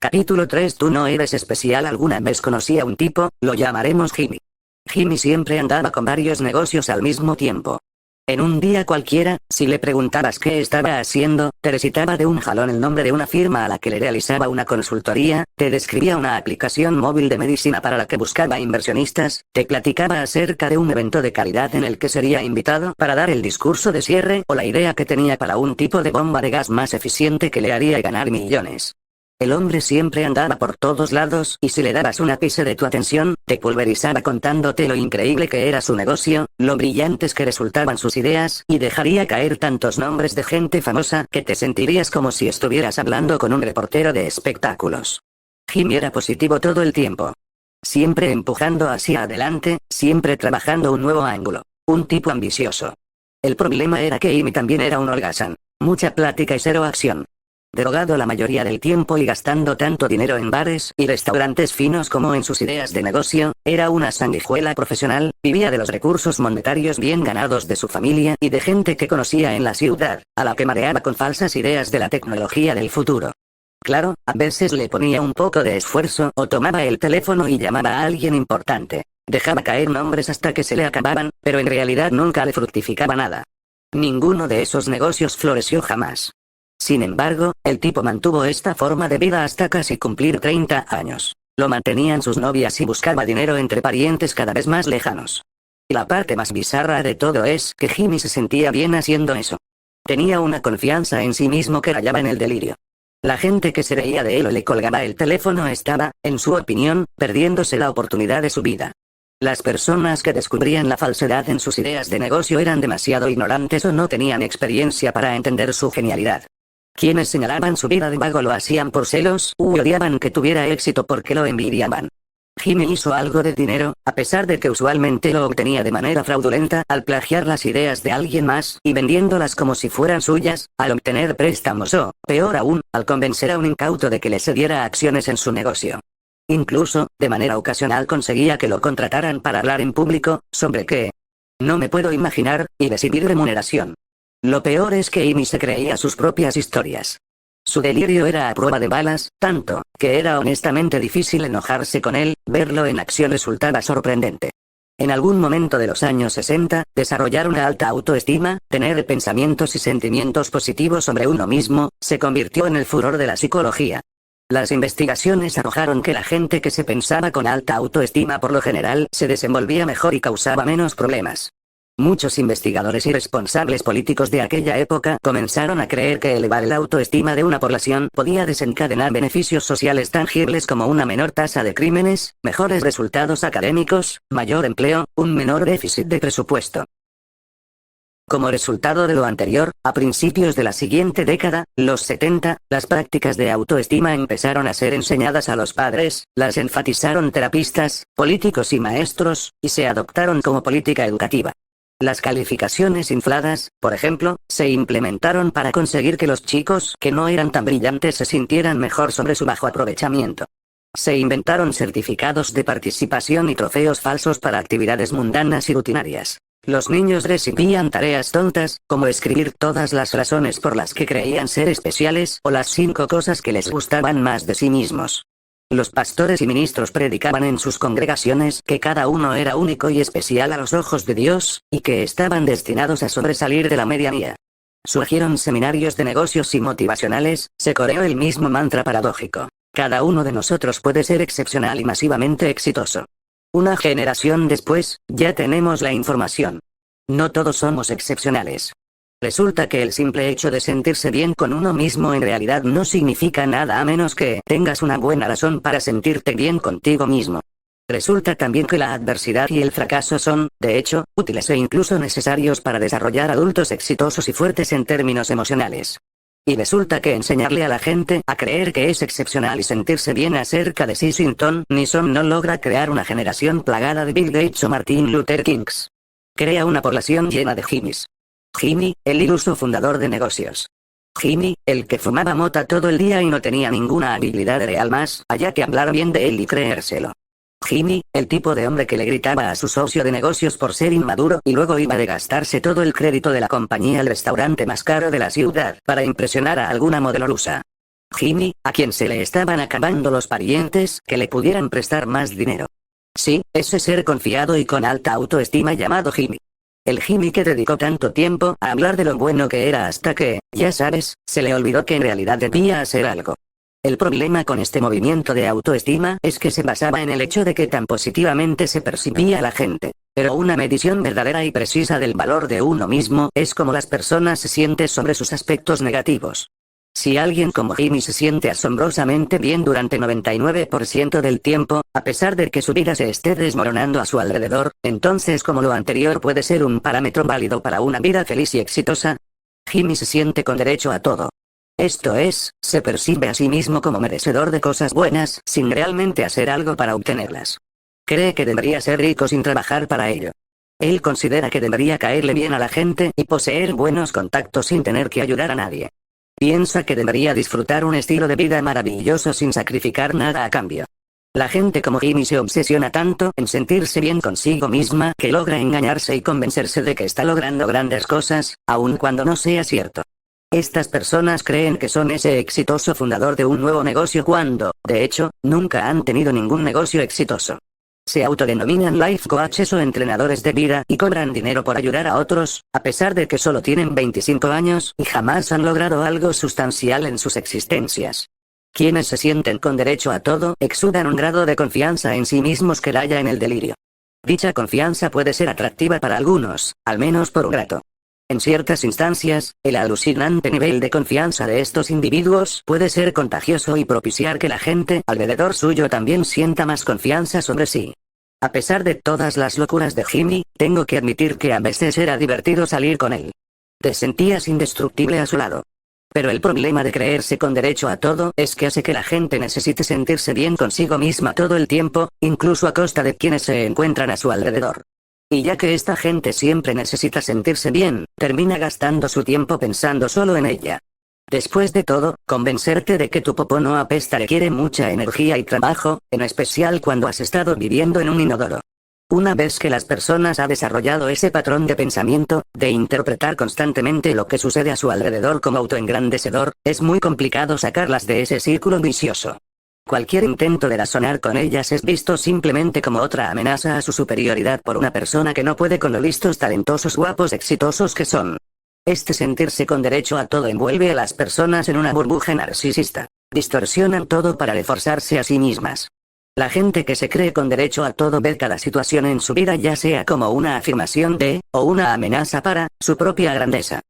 Capítulo 3. Tú no eres especial. Alguna vez conocí a un tipo, lo llamaremos Jimmy. Jimmy siempre andaba con varios negocios al mismo tiempo. En un día cualquiera, si le preguntabas qué estaba haciendo, te recitaba de un jalón el nombre de una firma a la que le realizaba una consultoría, te describía una aplicación móvil de medicina para la que buscaba inversionistas, te platicaba acerca de un evento de caridad en el que sería invitado para dar el discurso de cierre o la idea que tenía para un tipo de bomba de gas más eficiente que le haría ganar millones. El hombre siempre andaba por todos lados y si le dabas un ápice de tu atención, te pulverizaba contándote lo increíble que era su negocio, lo brillantes que resultaban sus ideas y dejaría caer tantos nombres de gente famosa que te sentirías como si estuvieras hablando con un reportero de espectáculos. Jimmy era positivo todo el tiempo. Siempre empujando hacia adelante, siempre trabajando un nuevo ángulo. Un tipo ambicioso. El problema era que Jimmy también era un holgazán. Mucha plática y cero acción. Drogado la mayoría del tiempo y gastando tanto dinero en bares y restaurantes finos como en sus ideas de negocio, era una sanguijuela profesional, vivía de los recursos monetarios bien ganados de su familia y de gente que conocía en la ciudad, a la que mareaba con falsas ideas de la tecnología del futuro. Claro, a veces le ponía un poco de esfuerzo o tomaba el teléfono y llamaba a alguien importante. Dejaba caer nombres hasta que se le acababan, pero en realidad nunca le fructificaba nada. Ninguno de esos negocios floreció jamás. Sin embargo, el tipo mantuvo esta forma de vida hasta casi cumplir 30 años. Lo mantenían sus novias y buscaba dinero entre parientes cada vez más lejanos. Y la parte más bizarra de todo es que Jimmy se sentía bien haciendo eso. Tenía una confianza en sí mismo que rayaba en el delirio. La gente que se reía de él o le colgaba el teléfono estaba, en su opinión, perdiéndose la oportunidad de su vida. Las personas que descubrían la falsedad en sus ideas de negocio eran demasiado ignorantes o no tenían experiencia para entender su genialidad. Quienes señalaban su vida de vago lo hacían por celos u odiaban que tuviera éxito porque lo envidiaban. Jimmy hizo algo de dinero, a pesar de que usualmente lo obtenía de manera fraudulenta al plagiar las ideas de alguien más y vendiéndolas como si fueran suyas, al obtener préstamos o, peor aún, al convencer a un incauto de que le cediera acciones en su negocio. Incluso, de manera ocasional conseguía que lo contrataran para hablar en público, sobre qué. No me puedo imaginar, y recibir remuneración. Lo peor es que Jimmy se creía sus propias historias. Su delirio era a prueba de balas, tanto, que era honestamente difícil enojarse con él, verlo en acción resultaba sorprendente. En algún momento de los años 60, desarrollar una alta autoestima, tener pensamientos y sentimientos positivos sobre uno mismo, se convirtió en el furor de la psicología. Las investigaciones arrojaron que la gente que se pensaba con alta autoestima por lo general se desenvolvía mejor y causaba menos problemas. Muchos investigadores y responsables políticos de aquella época comenzaron a creer que elevar la autoestima de una población podía desencadenar beneficios sociales tangibles como una menor tasa de crímenes, mejores resultados académicos, mayor empleo, un menor déficit de presupuesto. Como resultado de lo anterior, a principios de la siguiente década, los 70, las prácticas de autoestima empezaron a ser enseñadas a los padres, las enfatizaron terapistas, políticos y maestros, y se adoptaron como política educativa. Las calificaciones infladas, por ejemplo, se implementaron para conseguir que los chicos que no eran tan brillantes se sintieran mejor sobre su bajo aprovechamiento. Se inventaron certificados de participación y trofeos falsos para actividades mundanas y rutinarias. Los niños recibían tareas tontas, como escribir todas las razones por las que creían ser especiales o las 5 cosas que les gustaban más de sí mismos. Los pastores y ministros predicaban en sus congregaciones que cada uno era único y especial a los ojos de Dios, y que estaban destinados a sobresalir de la medianía. Surgieron seminarios de negocios y motivacionales, se coreó el mismo mantra paradójico. Cada uno de nosotros puede ser excepcional y masivamente exitoso. Una generación después, ya tenemos la información. No todos somos excepcionales. Resulta que el simple hecho de sentirse bien con uno mismo en realidad no significa nada a menos que tengas una buena razón para sentirte bien contigo mismo. Resulta también que la adversidad y el fracaso son, de hecho, útiles e incluso necesarios para desarrollar adultos exitosos y fuertes en términos emocionales. Y resulta que enseñarle a la gente a creer que es excepcional y sentirse bien acerca de sí sin ton ni son no logra crear una generación plagada de Bill Gates o Martin Luther Kings. Crea una población llena de Jimmys. Jimmy, el iluso fundador de negocios. Jimmy, el que fumaba mota todo el día y no tenía ninguna habilidad real más allá que hablar bien de él y creérselo. Jimmy, el tipo de hombre que le gritaba a su socio de negocios por ser inmaduro y luego iba de gastarse todo el crédito de la compañía al restaurante más caro de la ciudad para impresionar a alguna modelo rusa. Jimmy, a quien se le estaban acabando los parientes que le pudieran prestar más dinero. Sí, ese ser confiado y con alta autoestima llamado Jimmy. El Jimmy que dedicó tanto tiempo a hablar de lo bueno que era hasta que, ya sabes, se le olvidó que en realidad debía hacer algo. El problema con este movimiento de autoestima es que se basaba en el hecho de que tan positivamente se percibía a la gente. Pero una medición verdadera y precisa del valor de uno mismo es como las personas se sienten sobre sus aspectos negativos. Si alguien como Jimmy se siente asombrosamente bien durante 99% del tiempo, a pesar de que su vida se esté desmoronando a su alrededor, entonces ¿cómo lo anterior puede ser un parámetro válido para una vida feliz y exitosa? Jimmy se siente con derecho a todo. Esto es, se percibe a sí mismo como merecedor de cosas buenas, sin realmente hacer algo para obtenerlas. Cree que debería ser rico sin trabajar para ello. Él considera que debería caerle bien a la gente y poseer buenos contactos sin tener que ayudar a nadie. Piensa que debería disfrutar un estilo de vida maravilloso sin sacrificar nada a cambio. La gente como Jimmy se obsesiona tanto en sentirse bien consigo misma que logra engañarse y convencerse de que está logrando grandes cosas, aun cuando no sea cierto. Estas personas creen que son ese exitoso fundador de un nuevo negocio cuando, de hecho, nunca han tenido ningún negocio exitoso. Se autodenominan life coaches o entrenadores de vida y cobran dinero por ayudar a otros, a pesar de que solo tienen 25 años y jamás han logrado algo sustancial en sus existencias. Quienes se sienten con derecho a todo exudan un grado de confianza en sí mismos que raya en el delirio. Dicha confianza puede ser atractiva para algunos, al menos por un rato. En ciertas instancias, el alucinante nivel de confianza de estos individuos puede ser contagioso y propiciar que la gente alrededor suyo también sienta más confianza sobre sí. A pesar de todas las locuras de Jimmy, tengo que admitir que a veces era divertido salir con él. Te sentías indestructible a su lado. Pero el problema de creerse con derecho a todo es que hace que la gente necesite sentirse bien consigo misma todo el tiempo, incluso a costa de quienes se encuentran a su alrededor. Y ya que esta gente siempre necesita sentirse bien, termina gastando su tiempo pensando solo en ella. Después de todo, convencerte de que tu popó no apesta requiere mucha energía y trabajo, en especial cuando has estado viviendo en un inodoro. Una vez que las personas han desarrollado ese patrón de pensamiento, de interpretar constantemente lo que sucede a su alrededor como autoengrandecedor, es muy complicado sacarlas de ese círculo vicioso. Cualquier intento de razonar con ellas es visto simplemente como otra amenaza a su superioridad por una persona que no puede con lo listos, talentosos, guapos, exitosos que son. Este sentirse con derecho a todo envuelve a las personas en una burbuja narcisista. Distorsionan todo para reforzarse a sí mismas. La gente que se cree con derecho a todo ve cada situación en su vida ya sea como una afirmación de, o una amenaza para, su propia grandeza.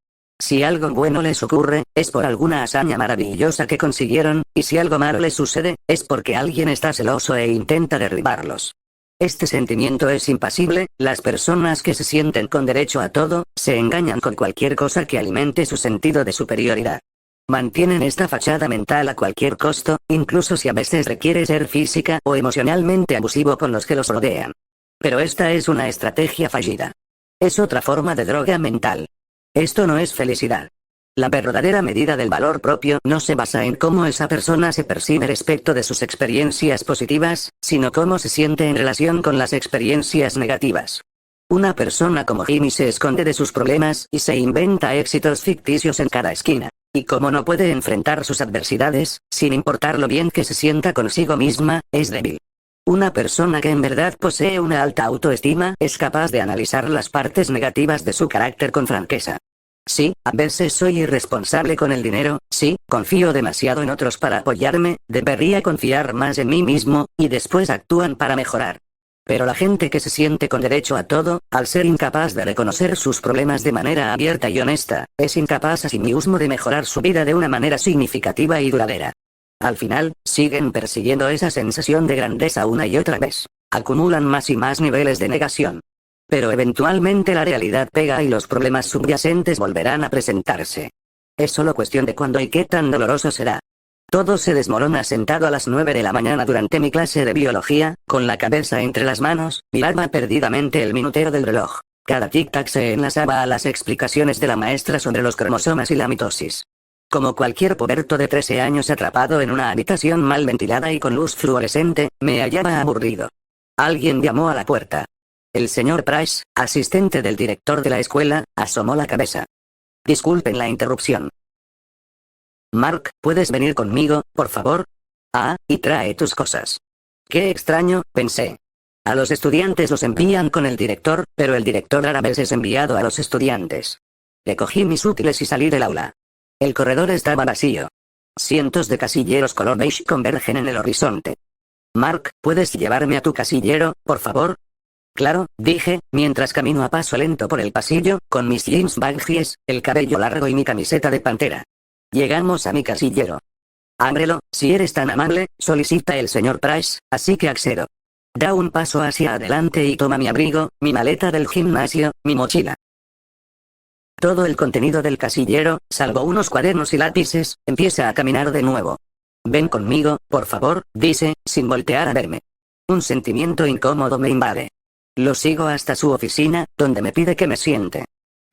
Si algo bueno les ocurre, es por alguna hazaña maravillosa que consiguieron, y si algo malo les sucede, es porque alguien está celoso e intenta derribarlos. Este sentimiento es impasible, las personas que se sienten con derecho a todo, se engañan con cualquier cosa que alimente su sentido de superioridad. Mantienen esta fachada mental a cualquier costo, incluso si a veces requiere ser física o emocionalmente abusivo con los que los rodean. Pero esta es una estrategia fallida. Es otra forma de droga mental. Esto no es felicidad. La verdadera medida del valor propio no se basa en cómo esa persona se percibe respecto de sus experiencias positivas, sino cómo se siente en relación con las experiencias negativas. Una persona como Jimmy se esconde de sus problemas y se inventa éxitos ficticios en cada esquina. Y como no puede enfrentar sus adversidades, sin importar lo bien que se sienta consigo misma, es débil. Una persona que en verdad posee una alta autoestima es capaz de analizar las partes negativas de su carácter con franqueza. Sí, a veces soy irresponsable con el dinero, sí, confío demasiado en otros para apoyarme, debería confiar más en mí mismo, y después actúan para mejorar. Pero la gente que se siente con derecho a todo, al ser incapaz de reconocer sus problemas de manera abierta y honesta, es incapaz a sí mismo de mejorar su vida de una manera significativa y duradera. Al final, siguen persiguiendo esa sensación de grandeza una y otra vez. Acumulan más y más niveles de negación. Pero eventualmente la realidad pega y los problemas subyacentes volverán a presentarse. Es solo cuestión de cuándo y qué tan doloroso será. Todo se desmorona sentado a las 9 de la mañana durante mi clase de biología, con la cabeza entre las manos, miraba perdidamente el minutero del reloj. Cada tic-tac se enlazaba a las explicaciones de la maestra sobre los cromosomas y la mitosis. Como cualquier puberto de 13 años atrapado en una habitación mal ventilada y con luz fluorescente, me hallaba aburrido. Alguien llamó a la puerta. El señor Price, asistente del director de la escuela, asomó la cabeza. Disculpen la interrupción. Mark, ¿puedes venir conmigo, por favor? Ah, y trae tus cosas. Qué extraño, pensé. A los estudiantes los envían con el director, pero el director rara vez es enviado a los estudiantes. Le cogí mis útiles y salí del aula. El corredor estaba vacío. Cientos de casilleros color beige convergen en el horizonte. Mark, ¿puedes llevarme a tu casillero, por favor? Claro, dije, mientras camino a paso lento por el pasillo, con mis jeans baggies, el cabello largo y mi camiseta de pantera. Llegamos a mi casillero. Ábrelo, si eres tan amable, solicita el señor Price, así que accedo. Da un paso hacia adelante y toma mi abrigo, mi maleta del gimnasio, mi mochila. Todo el contenido del casillero, salvo unos cuadernos y lápices, empieza a caminar de nuevo. Ven conmigo, por favor, dice, sin voltear a verme. Un sentimiento incómodo me invade. Lo sigo hasta su oficina, donde me pide que me siente.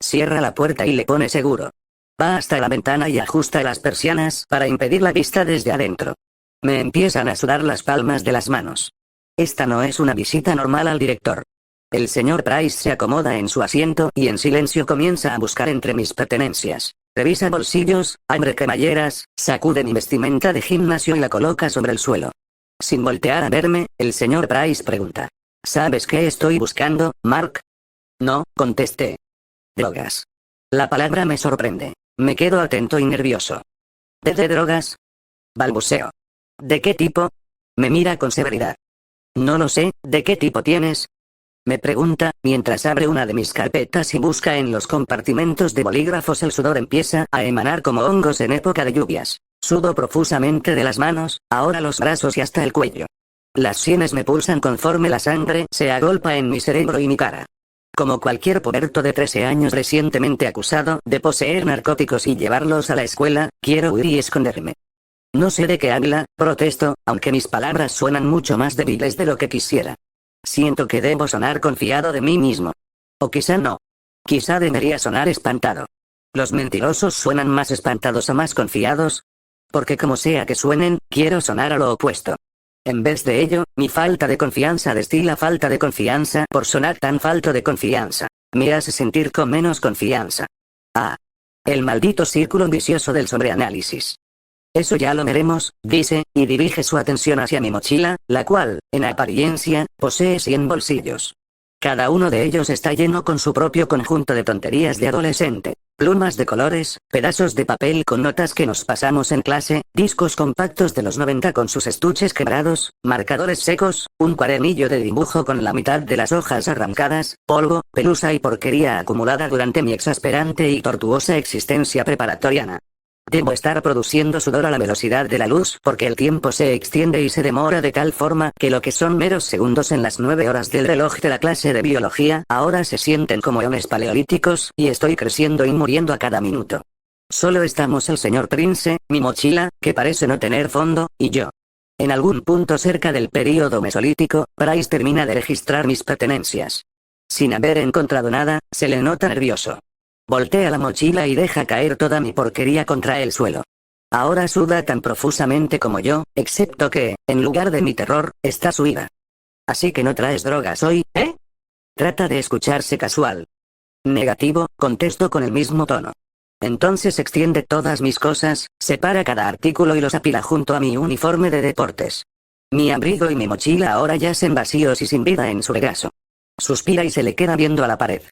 Cierra la puerta y le pone seguro. Va hasta la ventana y ajusta las persianas para impedir la vista desde adentro. Me empiezan a sudar las palmas de las manos. Esta no es una visita normal al director. El señor Price se acomoda en su asiento y en silencio comienza a buscar entre mis pertenencias. Revisa bolsillos, abre cremalleras, sacude mi vestimenta de gimnasio y la coloca sobre el suelo. Sin voltear a verme, el señor Price pregunta: ¿sabes qué estoy buscando, Mark? No, contesté. Drogas. La palabra me sorprende. Me quedo atento y nervioso. ¿De drogas? Balbuceo. ¿De qué tipo? Me mira con severidad. No lo sé, ¿de qué tipo tienes? Me pregunta, mientras abre una de mis carpetas y busca en los compartimentos de bolígrafos. El sudor empieza a emanar como hongos en época de lluvias. Sudo profusamente de las manos, ahora los brazos y hasta el cuello. Las sienes me pulsan conforme la sangre se agolpa en mi cerebro y mi cara. Como cualquier puberto de 13 años recientemente acusado de poseer narcóticos y llevarlos a la escuela, quiero huir y esconderme. No sé de qué habla, protesto, aunque mis palabras suenan mucho más débiles de lo que quisiera. Siento que debo sonar confiado de mí mismo. O quizá no. Quizá debería sonar espantado. ¿Los mentirosos suenan más espantados o más confiados? Porque como sea que suenen, quiero sonar a lo opuesto. En vez de ello, mi falta de confianza destila falta de confianza por sonar tan falto de confianza. Me hace sentir con menos confianza. Ah. El maldito círculo vicioso del sobreanálisis. Eso ya lo veremos, dice, y dirige su atención hacia mi mochila, la cual, en apariencia, posee 100 bolsillos. Cada uno de ellos está lleno con su propio conjunto de tonterías de adolescente. Plumas de colores, pedazos de papel con notas que nos pasamos en clase, discos compactos de los 90 con sus estuches quebrados, marcadores secos, un cuadernillo de dibujo con la mitad de las hojas arrancadas, polvo, pelusa y porquería acumulada durante mi exasperante y tortuosa existencia preparatoriana. Debo estar produciendo sudor a la velocidad de la luz porque el tiempo se extiende y se demora de tal forma que lo que son meros segundos en las 9 horas del reloj de la clase de biología ahora se sienten como eones paleolíticos y estoy creciendo y muriendo a cada minuto. Solo estamos el señor Prince, mi mochila, que parece no tener fondo, y yo. En algún punto cerca del período mesolítico, Price termina de registrar mis pertenencias. Sin haber encontrado nada, se le nota nervioso. Voltea la mochila y deja caer toda mi porquería contra el suelo. Ahora suda tan profusamente como yo, excepto que, en lugar de mi terror, está su ira. Así que no traes drogas hoy, ¿eh? Trata de escucharse casual. Negativo, contesto con el mismo tono. Entonces extiende todas mis cosas, separa cada artículo y los apila junto a mi uniforme de deportes. Mi abrigo y mi mochila ahora yacen vacíos y sin vida en su regazo. Suspira y se le queda viendo a la pared.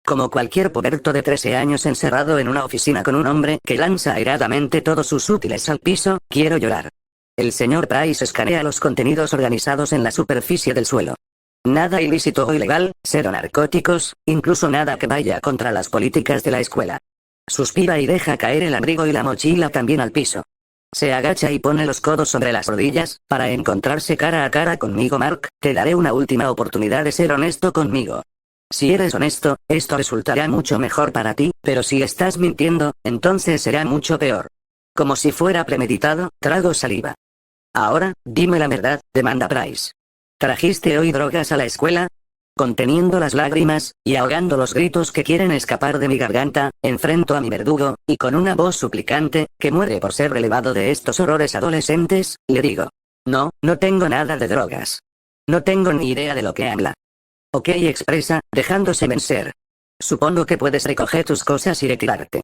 Como cualquier puberto de 13 años encerrado en una oficina con un hombre que lanza airadamente todos sus útiles al piso, quiero llorar. El señor Price escanea los contenidos organizados en la superficie del suelo. Nada ilícito o ilegal, cero narcóticos, incluso nada que vaya contra las políticas de la escuela. Suspira y deja caer el abrigo y la mochila también al piso. Se agacha y pone los codos sobre las rodillas, para encontrarse cara a cara conmigo. Mark, te daré una última oportunidad de ser honesto conmigo. Si eres honesto, esto resultará mucho mejor para ti, pero si estás mintiendo, entonces será mucho peor. Como si fuera premeditado, trago saliva. Ahora, dime la verdad, demanda Price. ¿Trajiste hoy drogas a la escuela? Conteniendo las lágrimas, y ahogando los gritos que quieren escapar de mi garganta, enfrento a mi verdugo, y con una voz suplicante, que muere por ser relevado de estos horrores adolescentes, le digo. No, no tengo nada de drogas. No tengo ni idea de lo que habla. Ok, expresa, dejándose vencer. Supongo que puedes recoger tus cosas y retirarte.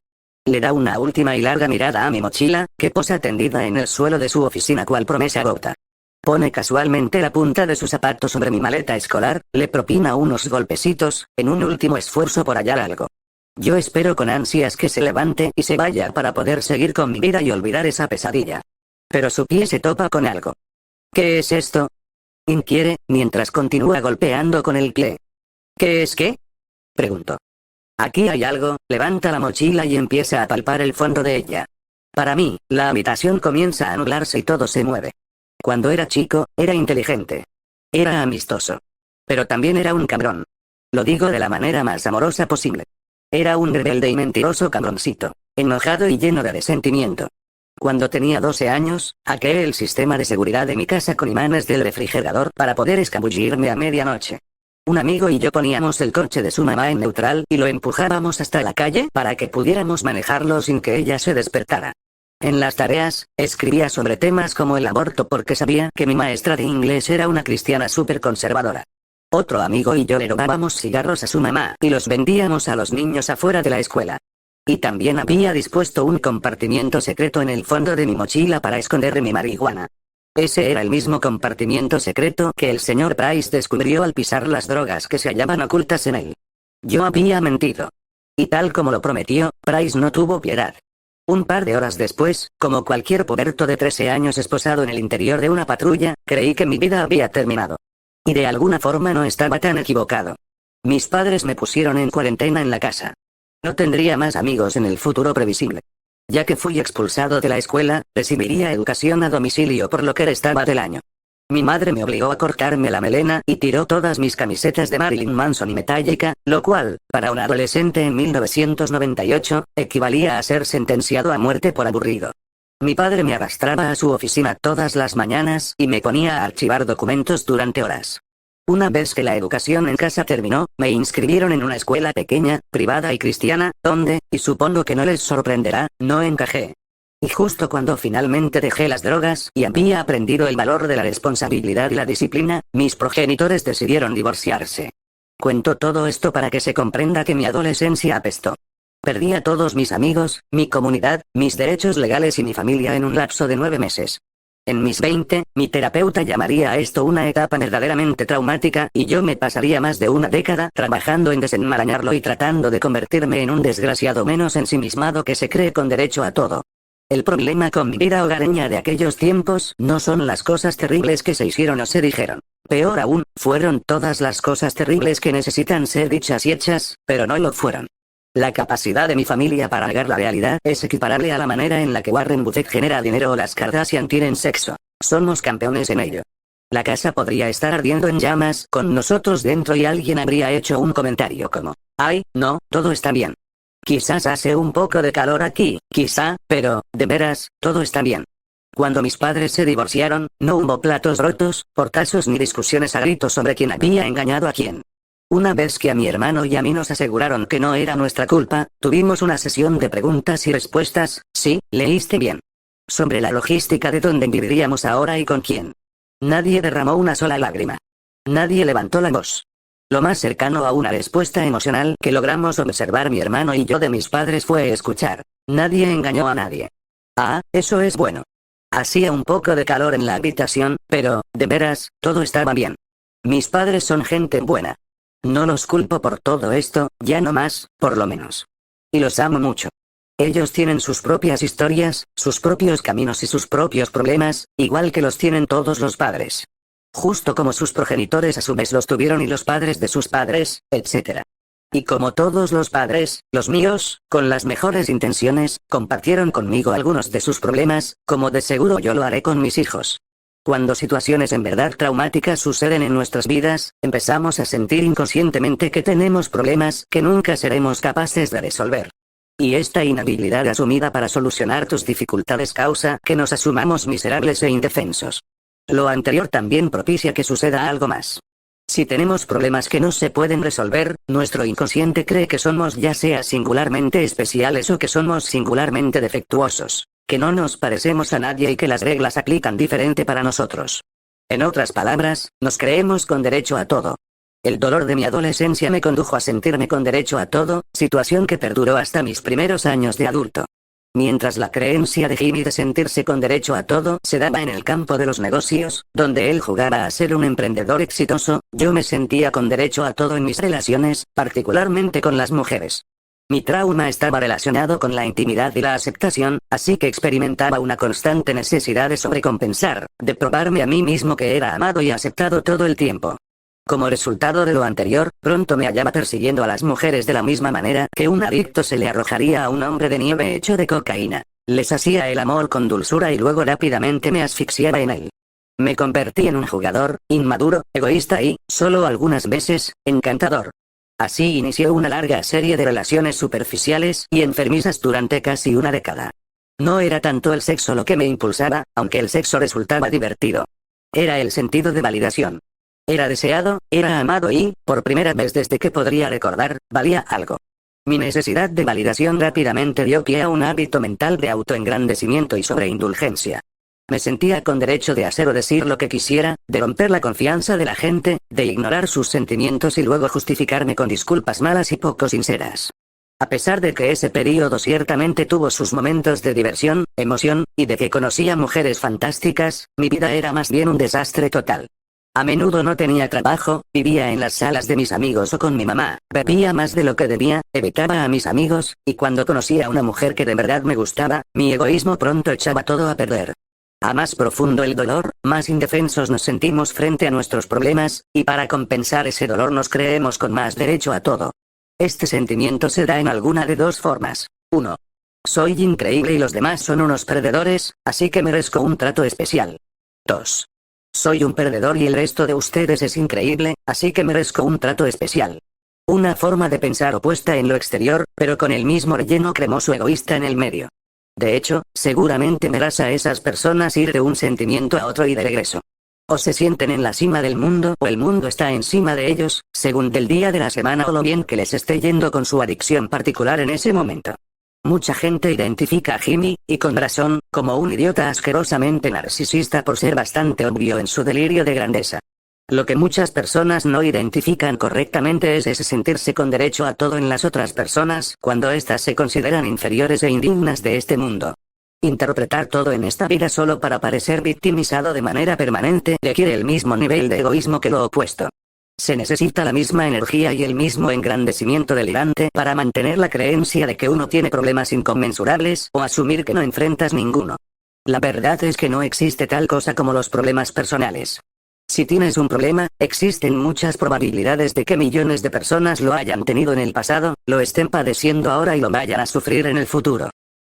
Le da una última y larga mirada a mi mochila, que posa tendida en el suelo de su oficina cual promesa rota. Pone casualmente la punta de su zapato sobre mi maleta escolar, le propina unos golpecitos, en un último esfuerzo por hallar algo. Yo espero con ansias que se levante y se vaya para poder seguir con mi vida y olvidar esa pesadilla. Pero su pie se topa con algo. ¿Qué es esto?, inquiere, mientras continúa golpeando con el pie. ¿Qué es qué?, pregunto. Aquí hay algo, levanta la mochila y empieza a palpar el fondo de ella. Para mí, la habitación comienza a nublarse y todo se mueve. Cuando era chico, era inteligente. Era amistoso. Pero también era un cabrón. Lo digo de la manera más amorosa posible. Era un rebelde y mentiroso cabroncito, enojado y lleno de resentimiento. Cuando tenía 12 años, hackeé el sistema de seguridad de mi casa con imanes del refrigerador para poder escabullirme a medianoche. Un amigo y yo poníamos el coche de su mamá en neutral y lo empujábamos hasta la calle para que pudiéramos manejarlo sin que ella se despertara. En las tareas, escribía sobre temas como el aborto porque sabía que mi maestra de inglés era una cristiana súper conservadora. Otro amigo y yo le robábamos cigarros a su mamá y los vendíamos a los niños afuera de la escuela. Y también había dispuesto un compartimiento secreto en el fondo de mi mochila para esconder mi marihuana. Ese era el mismo compartimiento secreto que el señor Price descubrió al pisar las drogas que se hallaban ocultas en él. Yo había mentido. Y tal como lo prometió, Price no tuvo piedad. Un par de horas después, como cualquier puberto de 13 años esposado en el interior de una patrulla, creí que mi vida había terminado. Y de alguna forma no estaba tan equivocado. Mis padres me pusieron en cuarentena en la casa. No tendría más amigos en el futuro previsible. Ya que fui expulsado de la escuela, recibiría educación a domicilio por lo que restaba del año. Mi madre me obligó a cortarme la melena y tiró todas mis camisetas de Marilyn Manson y Metallica, lo cual, para un adolescente en 1998, equivalía a ser sentenciado a muerte por aburrido. Mi padre me arrastraba a su oficina todas las mañanas y me ponía a archivar documentos durante horas. Una vez que la educación en casa terminó, me inscribieron en una escuela pequeña, privada y cristiana, donde, y supongo que no les sorprenderá, no encajé. Y justo cuando finalmente dejé las drogas y había aprendido el valor de la responsabilidad y la disciplina, mis progenitores decidieron divorciarse. Cuento todo esto para que se comprenda que mi adolescencia apestó. Perdí a todos mis amigos, mi comunidad, mis derechos legales y mi familia en un lapso de 9 meses. En mis 20, mi terapeuta llamaría a esto una etapa verdaderamente traumática y yo me pasaría más de una década trabajando en desenmarañarlo y tratando de convertirme en un desgraciado menos ensimismado que se cree con derecho a todo. El problema con mi vida hogareña de aquellos tiempos no son las cosas terribles que se hicieron o se dijeron. Peor aún, fueron todas las cosas terribles que necesitan ser dichas y hechas, pero no lo fueron. La capacidad de mi familia para negar la realidad es equiparable a la manera en la que Warren Buffett genera dinero o las Kardashian tienen sexo. Somos campeones en ello. La casa podría estar ardiendo en llamas con nosotros dentro y alguien habría hecho un comentario como: "Ay, no, todo está bien. Quizás hace un poco de calor aquí, quizá, pero, de veras, todo está bien". Cuando mis padres se divorciaron, no hubo platos rotos, portazos ni discusiones a gritos sobre quién había engañado a quién. Una vez que a mi hermano y a mí nos aseguraron que no era nuestra culpa, tuvimos una sesión de preguntas y respuestas. Sí, leíste bien. Sobre la logística de dónde viviríamos ahora y con quién. Nadie derramó una sola lágrima. Nadie levantó la voz. Lo más cercano a una respuesta emocional que logramos observar mi hermano y yo de mis padres fue escuchar: nadie engañó a nadie. Ah, eso es bueno. Hacía un poco de calor en la habitación, pero, de veras, todo estaba bien. Mis padres son gente buena. No los culpo por todo esto, ya no más, por lo menos. Y los amo mucho. Ellos tienen sus propias historias, sus propios caminos y sus propios problemas, igual que los tienen todos los padres. Justo como sus progenitores a su vez los tuvieron y los padres de sus padres, etc. Y como todos los padres, los míos, con las mejores intenciones, compartieron conmigo algunos de sus problemas, como de seguro yo lo haré con mis hijos. Cuando situaciones en verdad traumáticas suceden en nuestras vidas, empezamos a sentir inconscientemente que tenemos problemas que nunca seremos capaces de resolver. Y esta inhabilidad asumida para solucionar tus dificultades causa que nos asumamos miserables e indefensos. Lo anterior también propicia que suceda algo más. Si tenemos problemas que no se pueden resolver, nuestro inconsciente cree que somos ya sea singularmente especiales o que somos singularmente defectuosos, que no nos parecemos a nadie y que las reglas aplican diferente para nosotros. En otras palabras, nos creemos con derecho a todo. El dolor de mi adolescencia me condujo a sentirme con derecho a todo, situación que perduró hasta mis primeros años de adulto. Mientras la creencia de Jimmy de sentirse con derecho a todo se daba en el campo de los negocios, donde él jugaba a ser un emprendedor exitoso, yo me sentía con derecho a todo en mis relaciones, particularmente con las mujeres. Mi trauma estaba relacionado con la intimidad y la aceptación, así que experimentaba una constante necesidad de sobrecompensar, de probarme a mí mismo que era amado y aceptado todo el tiempo. Como resultado de lo anterior, pronto me hallaba persiguiendo a las mujeres de la misma manera que un adicto se le arrojaría a un hombre de nieve hecho de cocaína. Les hacía el amor con dulzura y luego rápidamente me asfixiaba en él. Me convertí en un jugador, inmaduro, egoísta y, solo algunas veces, encantador. Así inició una larga serie de relaciones superficiales y enfermizas durante casi una década. No era tanto el sexo lo que me impulsaba, aunque el sexo resultaba divertido. Era el sentido de validación. Era deseado, era amado y, por primera vez desde que podría recordar, valía algo. Mi necesidad de validación rápidamente dio pie a un hábito mental de autoengrandecimiento y sobreindulgencia. Me sentía con derecho de hacer o decir lo que quisiera, de romper la confianza de la gente, de ignorar sus sentimientos y luego justificarme con disculpas malas y poco sinceras. A pesar de que ese período ciertamente tuvo sus momentos de diversión, emoción, y de que conocía mujeres fantásticas, mi vida era más bien un desastre total. A menudo no tenía trabajo, vivía en las salas de mis amigos o con mi mamá, bebía más de lo que debía, evitaba a mis amigos, y cuando conocía a una mujer que de verdad me gustaba, mi egoísmo pronto echaba todo a perder. A más profundo el dolor, más indefensos nos sentimos frente a nuestros problemas, y para compensar ese dolor nos creemos con más derecho a todo. Este sentimiento se da en alguna de dos formas. 1. Soy increíble y los demás son unos perdedores, así que merezco un trato especial. 2. Soy un perdedor y el resto de ustedes es increíble, así que merezco un trato especial. Una forma de pensar opuesta en lo exterior, pero con el mismo relleno cremoso egoísta en el medio. De hecho, seguramente verás a esas personas ir de un sentimiento a otro y de regreso. O se sienten en la cima del mundo o el mundo está encima de ellos, según del día de la semana o lo bien que les esté yendo con su adicción particular en ese momento. Mucha gente identifica a Jimmy, y con razón, como un idiota asquerosamente narcisista por ser bastante obvio en su delirio de grandeza. Lo que muchas personas no identifican correctamente es ese sentirse con derecho a todo en las otras personas, cuando éstas se consideran inferiores e indignas de este mundo. Interpretar todo en esta vida solo para parecer victimizado de manera permanente requiere el mismo nivel de egoísmo que lo opuesto. Se necesita la misma energía y el mismo engrandecimiento delirante para mantener la creencia de que uno tiene problemas inconmensurables o asumir que no enfrentas ninguno. La verdad es que no existe tal cosa como los problemas personales. Si tienes un problema, existen muchas probabilidades de que millones de personas lo hayan tenido en el pasado, lo estén padeciendo ahora y lo vayan a sufrir en el futuro.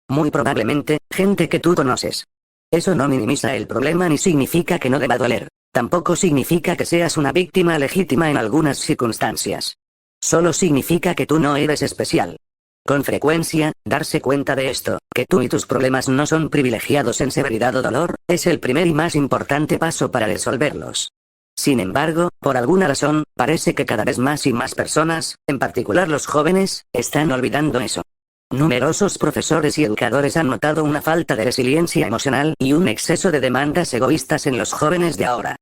Muy probablemente, gente que tú conoces. Eso no minimiza el problema ni significa que no deba doler. Tampoco significa que seas una víctima legítima en algunas circunstancias. Solo significa que tú no eres especial. Con frecuencia, darse cuenta de esto, que tú y tus problemas no son privilegiados en severidad o dolor, es el primer y más importante paso para resolverlos. Sin embargo, por alguna razón, parece que cada vez más y más personas, en particular los jóvenes, están olvidando eso. Numerosos profesores y educadores han notado una falta de resiliencia emocional y un exceso de demandas egoístas en los jóvenes de ahora.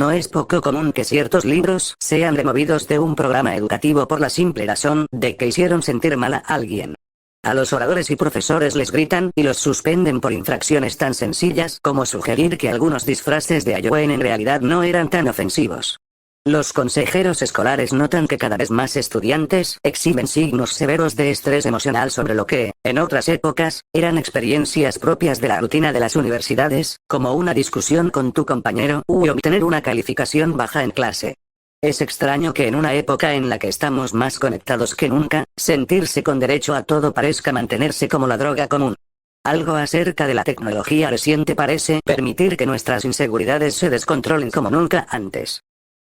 No es poco común que ciertos libros sean removidos de un programa educativo por la simple razón de que hicieron sentir mal a alguien. A los oradores y profesores les gritan y los suspenden por infracciones tan sencillas como sugerir que algunos disfraces de Halloween en realidad no eran tan ofensivos. Los consejeros escolares notan que cada vez más estudiantes exhiben signos severos de estrés emocional sobre lo que, en otras épocas, eran experiencias propias de la rutina de las universidades, como una discusión con tu compañero u obtener una calificación baja en clase. Es extraño que en una época en la que estamos más conectados que nunca, sentirse con derecho a todo parezca mantenerse como la droga común. Algo acerca de la tecnología reciente parece permitir que nuestras inseguridades se descontrolen como nunca antes.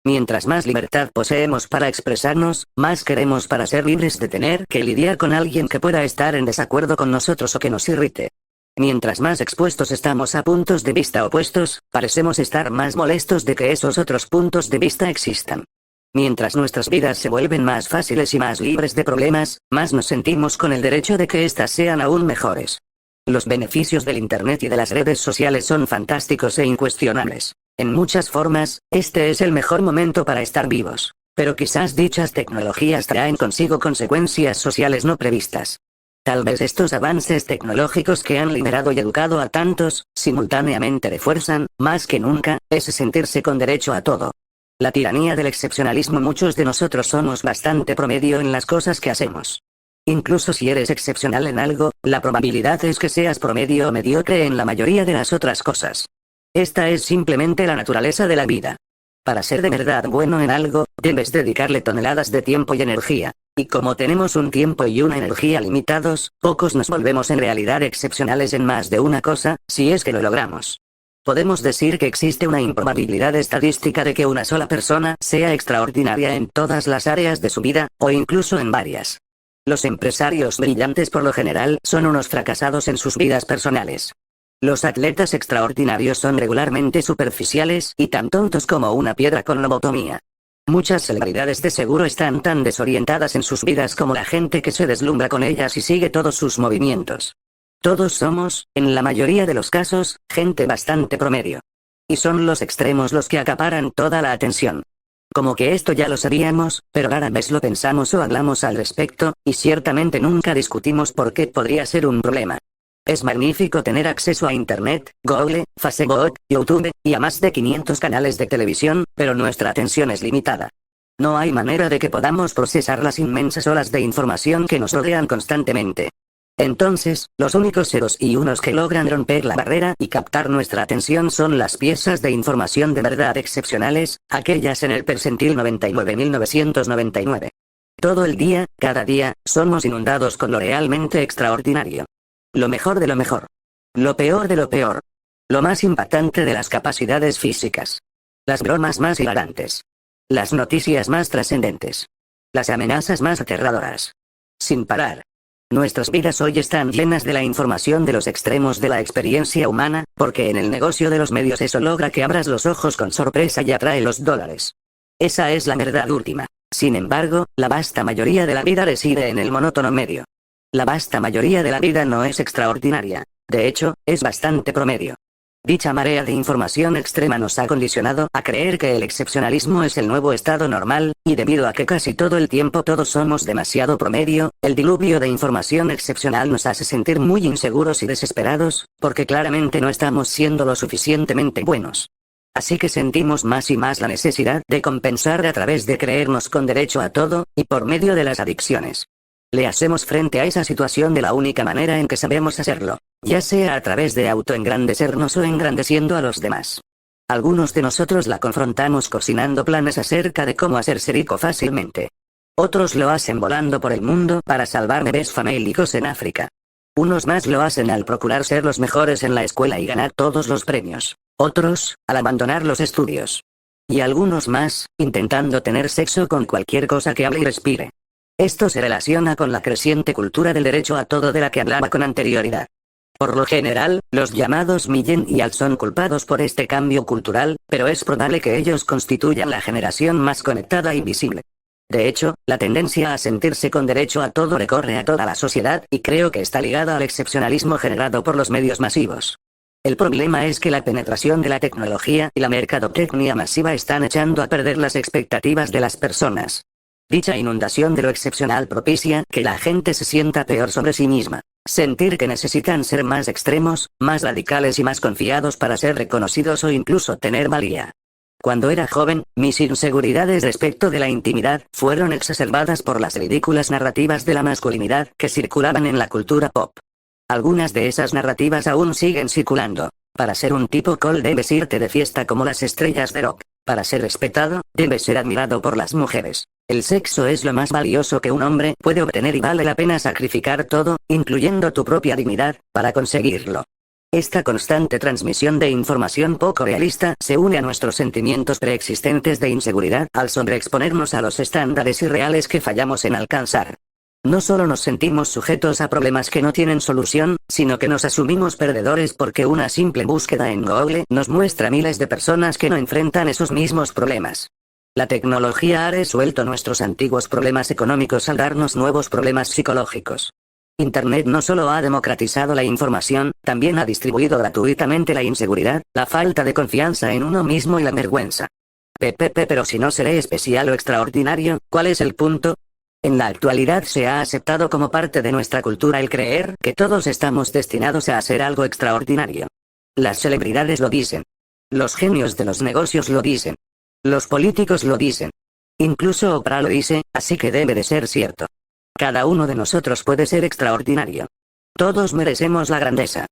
Mientras más libertad poseemos para expresarnos, más queremos para ser libres de tener que lidiar con alguien que pueda estar en desacuerdo con nosotros o que nos irrite. Mientras más expuestos estamos a puntos de vista opuestos, parecemos estar más molestos de que esos otros puntos de vista existan. Mientras nuestras vidas se vuelven más fáciles y más libres de problemas, más nos sentimos con el derecho de que éstas sean aún mejores. Los beneficios del Internet y de las redes sociales son fantásticos e incuestionables. En muchas formas, este es el mejor momento para estar vivos. Pero quizás dichas tecnologías traen consigo consecuencias sociales no previstas. Tal vez estos avances tecnológicos que han liberado y educado a tantos, simultáneamente refuerzan, más que nunca, ese sentirse con derecho a todo. La tiranía del excepcionalismo. Muchos de nosotros somos bastante promedio en las cosas que hacemos. Incluso si eres excepcional en algo, la probabilidad es que seas promedio o mediocre en la mayoría de las otras cosas. Esta es simplemente la naturaleza de la vida. Para ser de verdad bueno en algo, debes dedicarle toneladas de tiempo y energía. Y como tenemos un tiempo y una energía limitados, pocos nos volvemos en realidad excepcionales en más de una cosa, si es que lo logramos. Podemos decir que existe una improbabilidad estadística de que una sola persona sea extraordinaria en todas las áreas de su vida, o incluso en varias. Los empresarios brillantes por lo general son unos fracasados en sus vidas personales. Los atletas extraordinarios son regularmente superficiales y tan tontos como una piedra con lobotomía. Muchas celebridades de seguro están tan desorientadas en sus vidas como la gente que se deslumbra con ellas y sigue todos sus movimientos. Todos somos, en la mayoría de los casos, gente bastante promedio. Y son los extremos los que acaparan toda la atención. Como que esto ya lo sabíamos, pero rara vez lo pensamos o hablamos al respecto, y ciertamente nunca discutimos por qué podría ser un problema. Es magnífico tener acceso a Internet, Google, Facebook, YouTube, y a más de 500 canales de televisión, pero nuestra atención es limitada. No hay manera de que podamos procesar las inmensas olas de información que nos rodean constantemente. Entonces, los únicos ceros y unos que logran romper la barrera y captar nuestra atención son las piezas de información de verdad excepcionales, aquellas en el percentil 99.999. Todo el día, cada día, somos inundados con lo realmente extraordinario. Lo mejor de lo mejor. Lo peor de lo peor. Lo más impactante de las capacidades físicas. Las bromas más hilarantes. Las noticias más trascendentes. Las amenazas más aterradoras. Sin parar. Nuestras vidas hoy están llenas de la información de los extremos de la experiencia humana, porque en el negocio de los medios eso logra que abras los ojos con sorpresa y atrae los dólares. Esa es la verdad última. Sin embargo, la vasta mayoría de la vida reside en el monótono medio. La vasta mayoría de la vida no es extraordinaria. De hecho, es bastante promedio. Dicha marea de información extrema nos ha condicionado a creer que el excepcionalismo es el nuevo estado normal, y debido a que casi todo el tiempo todos somos demasiado promedio, el diluvio de información excepcional nos hace sentir muy inseguros y desesperados, porque claramente no estamos siendo lo suficientemente buenos. Así que sentimos más y más la necesidad de compensar a través de creernos con derecho a todo, y por medio de las adicciones. Le hacemos frente a esa situación de la única manera en que sabemos hacerlo, ya sea a través de autoengrandecernos o engrandeciendo a los demás. Algunos de nosotros la confrontamos cocinando planes acerca de cómo hacerse rico fácilmente. Otros lo hacen volando por el mundo para salvar bebés famélicos en África. Unos más lo hacen al procurar ser los mejores en la escuela y ganar todos los premios. Otros, al abandonar los estudios. Y algunos más, intentando tener sexo con cualquier cosa que hable y respire. Esto se relaciona con la creciente cultura del derecho a todo de la que hablaba con anterioridad. Por lo general, los llamados millennials son culpados por este cambio cultural, pero es probable que ellos constituyan la generación más conectada y visible. De hecho, la tendencia a sentirse con derecho a todo recorre a toda la sociedad, y creo que está ligada al excepcionalismo generado por los medios masivos. El problema es que la penetración de la tecnología y la mercadotecnia masiva están echando a perder las expectativas de las personas. Dicha inundación de lo excepcional propicia que la gente se sienta peor sobre sí misma. Sentir que necesitan ser más extremos, más radicales y más confiados para ser reconocidos o incluso tener valía. Cuando era joven, mis inseguridades respecto de la intimidad fueron exacerbadas por las ridículas narrativas de la masculinidad que circulaban en la cultura pop. Algunas de esas narrativas aún siguen circulando. Para ser un tipo cool debes irte de fiesta como las estrellas de rock. Para ser respetado, debes ser admirado por las mujeres. El sexo es lo más valioso que un hombre puede obtener y vale la pena sacrificar todo, incluyendo tu propia dignidad, para conseguirlo. Esta constante transmisión de información poco realista se une a nuestros sentimientos preexistentes de inseguridad al sobreexponernos a los estándares irreales que fallamos en alcanzar. No solo nos sentimos sujetos a problemas que no tienen solución, sino que nos asumimos perdedores porque una simple búsqueda en Google nos muestra miles de personas que no enfrentan esos mismos problemas. La tecnología ha resuelto nuestros antiguos problemas económicos al darnos nuevos problemas psicológicos. Internet no solo ha democratizado la información, también ha distribuido gratuitamente la inseguridad, la falta de confianza en uno mismo y la vergüenza. Pero si no seré especial o extraordinario, ¿cuál es el punto? En la actualidad se ha aceptado como parte de nuestra cultura el creer que todos estamos destinados a hacer algo extraordinario. Las celebridades lo dicen. Los genios de los negocios lo dicen. Los políticos lo dicen. Incluso Oprah lo dice, así que debe de ser cierto. Cada uno de nosotros puede ser extraordinario. Todos merecemos la grandeza.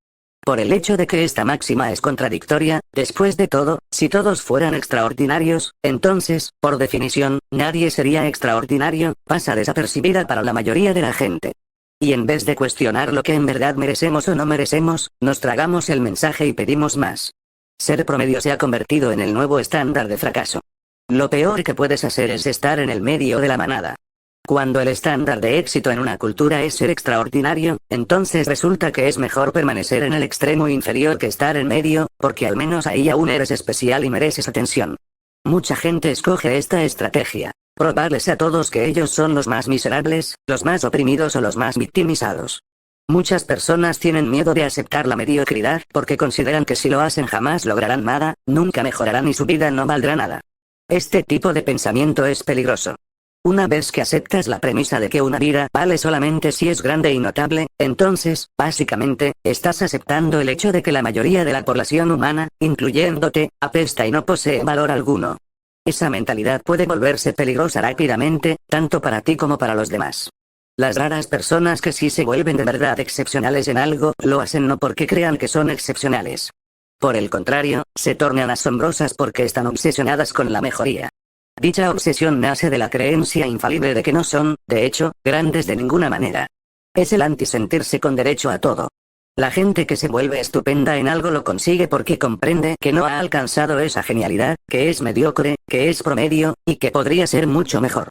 Por el hecho de que esta máxima es contradictoria, después de todo, si todos fueran extraordinarios, entonces, por definición, nadie sería extraordinario, pasa desapercibida para la mayoría de la gente. Y en vez de cuestionar lo que en verdad merecemos o no merecemos, nos tragamos el mensaje y pedimos más. Ser promedio se ha convertido en el nuevo estándar de fracaso. Lo peor que puedes hacer es estar en el medio de la manada. Cuando el estándar de éxito en una cultura es ser extraordinario, entonces resulta que es mejor permanecer en el extremo inferior que estar en medio, porque al menos ahí aún eres especial y mereces atención. Mucha gente escoge esta estrategia. Probarles a todos que ellos son los más miserables, los más oprimidos o los más victimizados. Muchas personas tienen miedo de aceptar la mediocridad porque consideran que si lo hacen jamás lograrán nada, nunca mejorarán y su vida no valdrá nada. Este tipo de pensamiento es peligroso. Una vez que aceptas la premisa de que una vida vale solamente si es grande y notable, entonces, básicamente, estás aceptando el hecho de que la mayoría de la población humana, incluyéndote, apesta y no posee valor alguno. Esa mentalidad puede volverse peligrosa rápidamente, tanto para ti como para los demás. Las raras personas que sí se vuelven de verdad excepcionales en algo, lo hacen no porque crean que son excepcionales. Por el contrario, se tornan asombrosas porque están obsesionadas con la mejoría. Dicha obsesión nace de la creencia infalible de que no son, de hecho, grandes de ninguna manera. Es el antisentirse con derecho a todo. La gente que se vuelve estupenda en algo lo consigue porque comprende que no ha alcanzado esa genialidad, que es mediocre, que es promedio, y que podría ser mucho mejor.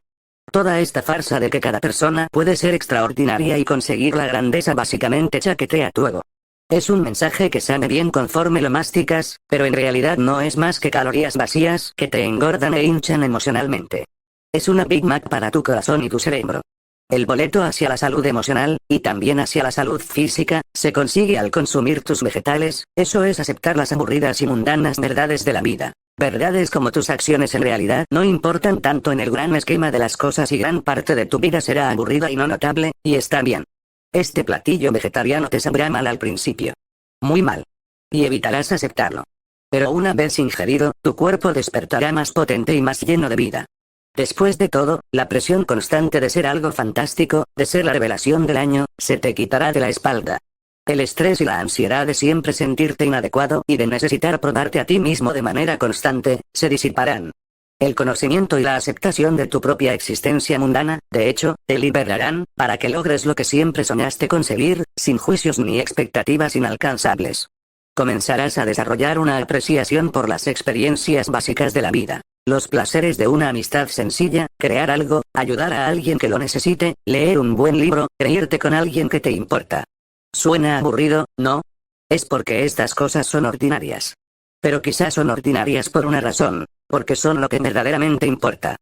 Toda esta farsa de que cada persona puede ser extraordinaria y conseguir la grandeza básicamente chaquetea tu ego. Es un mensaje que sabe bien conforme lo masticas, pero en realidad no es más que calorías vacías que te engordan e hinchan emocionalmente. Es una Big Mac para tu corazón y tu cerebro. El boleto hacia la salud emocional, y también hacia la salud física, se consigue al consumir tus vegetales, eso es aceptar las aburridas y mundanas verdades de la vida. Verdades como tus acciones en realidad no importan tanto en el gran esquema de las cosas y gran parte de tu vida será aburrida y no notable, y está bien. Este platillo vegetariano te sabrá mal al principio. Muy mal. Y evitarás aceptarlo. Pero una vez ingerido, tu cuerpo despertará más potente y más lleno de vida. Después de todo, la presión constante de ser algo fantástico, de ser la revelación del año, se te quitará de la espalda. El estrés y la ansiedad de siempre sentirte inadecuado y de necesitar probarte a ti mismo de manera constante, se disiparán. El conocimiento y la aceptación de tu propia existencia mundana, de hecho, te liberarán, para que logres lo que siempre soñaste conseguir, sin juicios ni expectativas inalcanzables. Comenzarás a desarrollar una apreciación por las experiencias básicas de la vida. Los placeres de una amistad sencilla, crear algo, ayudar a alguien que lo necesite, leer un buen libro, reírte con alguien que te importa. ¿Suena aburrido, no? Es porque estas cosas son ordinarias. Pero quizás son ordinarias por una razón, porque son lo que verdaderamente importa.